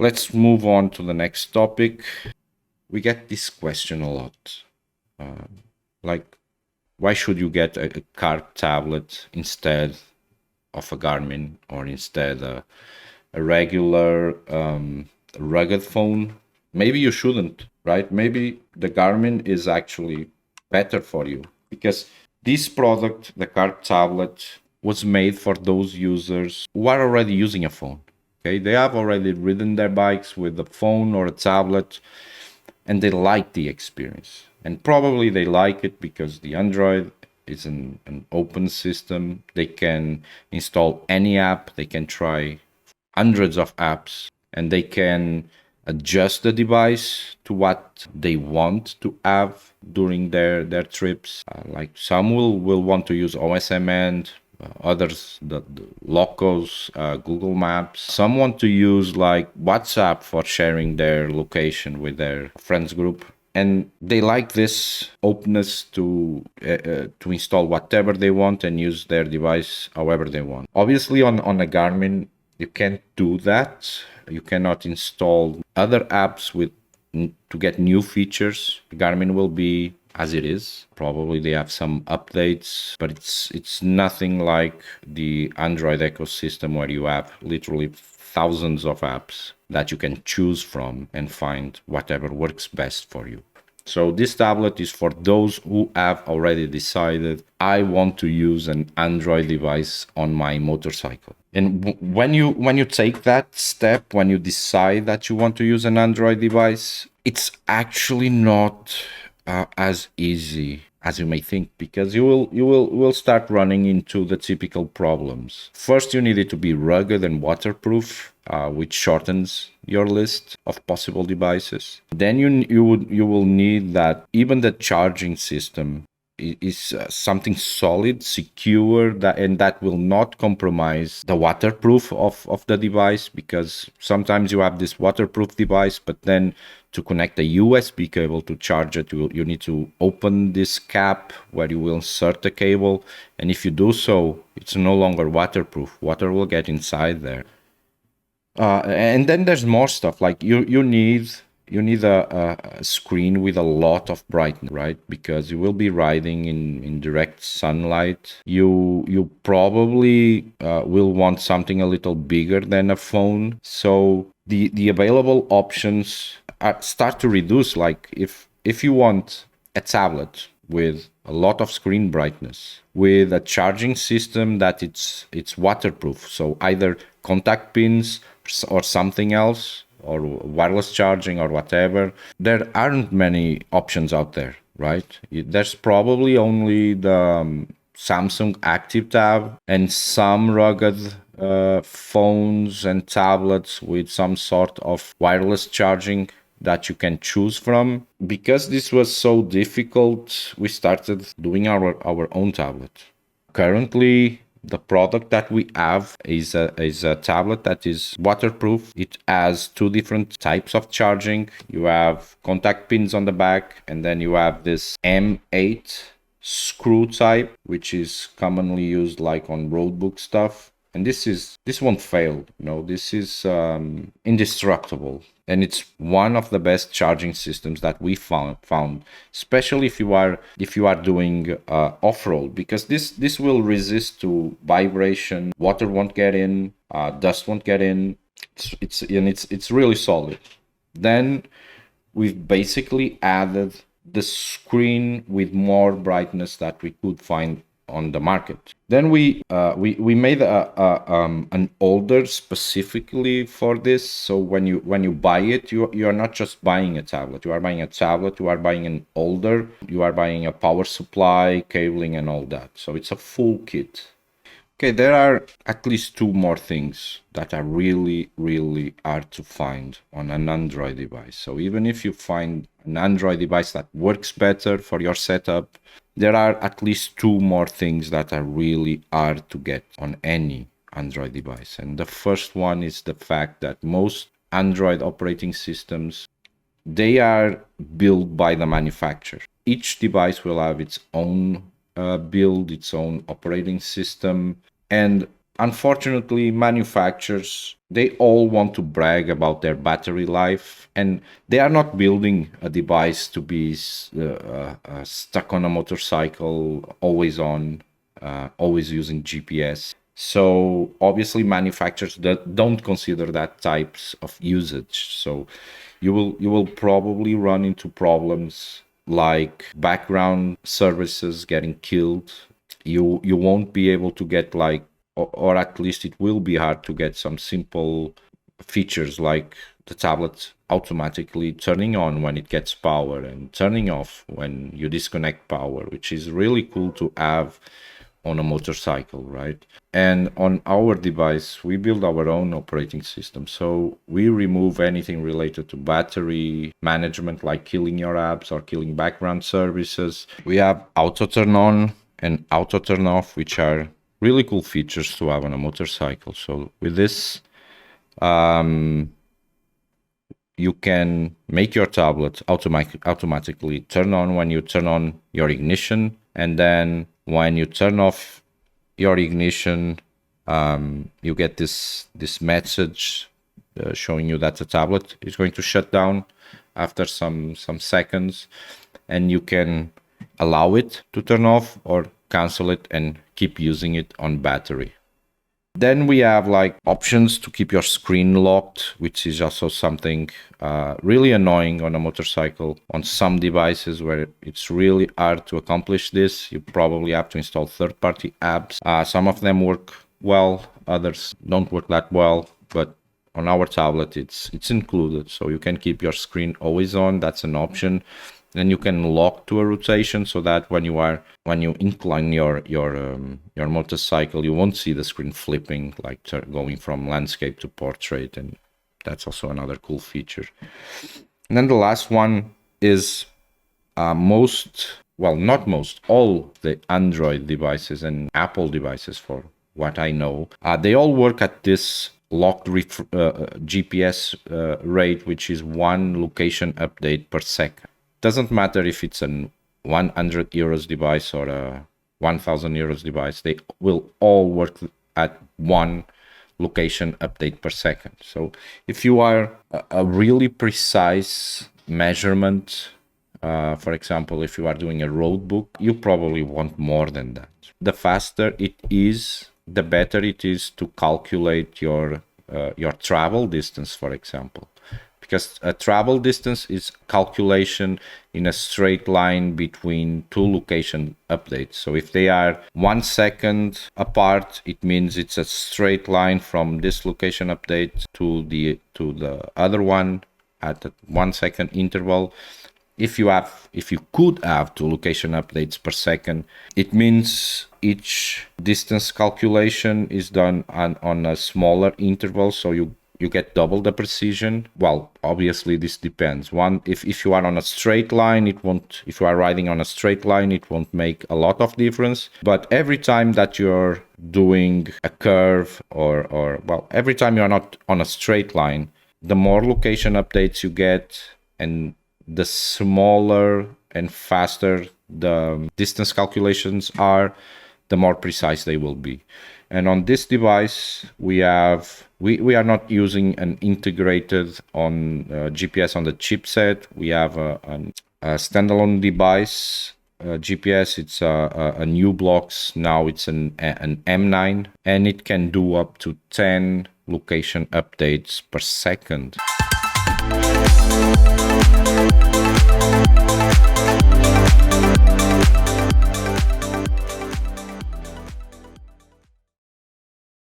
let's move on to the next topic. We get this question a lot. Like, why should you get a CARPE tablet instead of a Garmin, or instead a regular rugged phone? Maybe you shouldn't, right? Maybe the Garmin is actually better for you, because this product, the CARPE tablet, was made for those users who are already using a phone. Okay, they have already ridden their bikes with a phone or a tablet, and they like the experience. And probably they like it because the Android is an open system. They can install any app, they can try hundreds of apps, and they can adjust the device to what they want to have during their trips. Like some will want to use OSMN, others the locals, Google Maps. Some want to use like WhatsApp for sharing their location with their friends group, and they like this openness to install whatever they want and use their device however they want. Obviously, on a Garmin, you can't do that. You cannot install other apps to get new features. Garmin will be as it is. Probably they have some updates, but it's nothing like the Android ecosystem, where you have literally thousands of apps that you can choose from and find whatever works best for you. So this tablet is for those who have already decided, I want to use an Android device on my motorcycle. And when you take that step, when you decide that you want to use an Android device, it's actually not as easy as you may think, because you will start running into the typical problems. First, you need it to be rugged and waterproof, which shortens your list of possible devices. Then you will need that even the charging system is something solid, secure, that will not compromise the waterproof of the device, because sometimes you have this waterproof device, but then to connect a USB cable to charge it, you need to open this cap where you will insert the cable, and if you do so, it's no longer waterproof. Water will get inside there. And then there's more stuff, like you need a screen with a lot of brightness, right? Because you will be riding in direct sunlight. You probably will want something a little bigger than a phone. So the available options start to reduce. Like if you want a tablet with a lot of screen brightness, with a charging system that it's waterproof, so either contact pins or something else, or wireless charging or whatever, there aren't many options out there, right? There's probably only the Samsung Active Tab and some rugged phones and tablets with some sort of wireless charging that you can choose from. Because this was so difficult, we started doing our own tablet. Currently, the product that we have is a tablet that is waterproof. It has two different types of charging. You have contact pins on the back, and then you have this M8 screw type, which is commonly used like on roadbook stuff. And this won't fail. This is indestructible, and it's one of the best charging systems that we found, especially if you are doing off-road, because this will resist to vibration. Water won't get in, dust won't get in. It's really solid. Then we've basically added the screen with more brightness that we could find on the market. Then we made an holder specifically for this. So when you buy it, you are not just buying a tablet. You are buying a tablet. You are buying an holder. You are buying a power supply, cabling, and all that. So it's a full kit. Okay, there are at least two more things that are really, really hard to find on an Android device. So even if you find an Android device that works better for your setup, there are at least two more things that are really hard to get on any Android device. And the first one is the fact that most Android operating systems, they are built by the manufacturer. Each device will have its own build, its own operating system, and unfortunately, manufacturers, they all want to brag about their battery life, and they are not building a device to be stuck on a motorcycle, always on, always using GPS. So obviously, manufacturers that don't consider that types of usage. So you will probably run into problems like background services getting killed. You won't be able to get like, or at least it will be hard to get some simple features like the tablet automatically turning on when it gets power and turning off when you disconnect power, which is really cool to have on a motorcycle, right? And on our device, we build our own operating system. So we remove anything related to battery management, like killing your apps or killing background services. We have auto turn on and auto turn off, which are really cool features to have on a motorcycle. So with this, you can make your tablet automatically turn on when you turn on your ignition, and then when you turn off your ignition, you get this message showing you that the tablet is going to shut down after some seconds, and you can allow it to turn off or cancel it and keep using it on battery. Then we have like options to keep your screen locked, which is also something really annoying on a motorcycle. On some devices where it's really hard to accomplish this, you probably have to install third-party apps. Some of them work well, others don't work that well, but on our tablet it's included, so you can keep your screen always on. That's an option. Then you can lock to a rotation so that when you incline your motorcycle, you won't see the screen flipping, like going from landscape to portrait, and that's also another cool feature. And then the last one is not most, all the Android devices and Apple devices, for what I know, they all work at this locked GPS rate, which is 1 location update per second. Doesn't matter if it's an 100 euros device or a 1000 euros device, they will all work at 1 location update per second. So if you are a really precise measurement, for example, if you are doing a road book, you probably want more than that. The faster it is, the better it is to calculate your travel distance, for example. Because a travel distance is calculation in a straight line between 2 location updates. So if they are 1 second apart, it means it's a straight line from this location update to the other one at a 1 second interval. If you could have 2 location updates per second, it means each distance calculation is done on a smaller interval, so you get double the precision. Well, obviously this depends. If you are on a straight line, if you are riding on a straight line, it won't make a lot of difference. But every time that you're doing a curve or every time you're not on a straight line, the more location updates you get and the smaller and faster the distance calculations are, the more precise they will be. And on this device, we are not using an integrated on GPS on the chipset. We have a standalone device GPS. It's a new blocks. Now it's an M9, and it can do up to 10 location updates per second.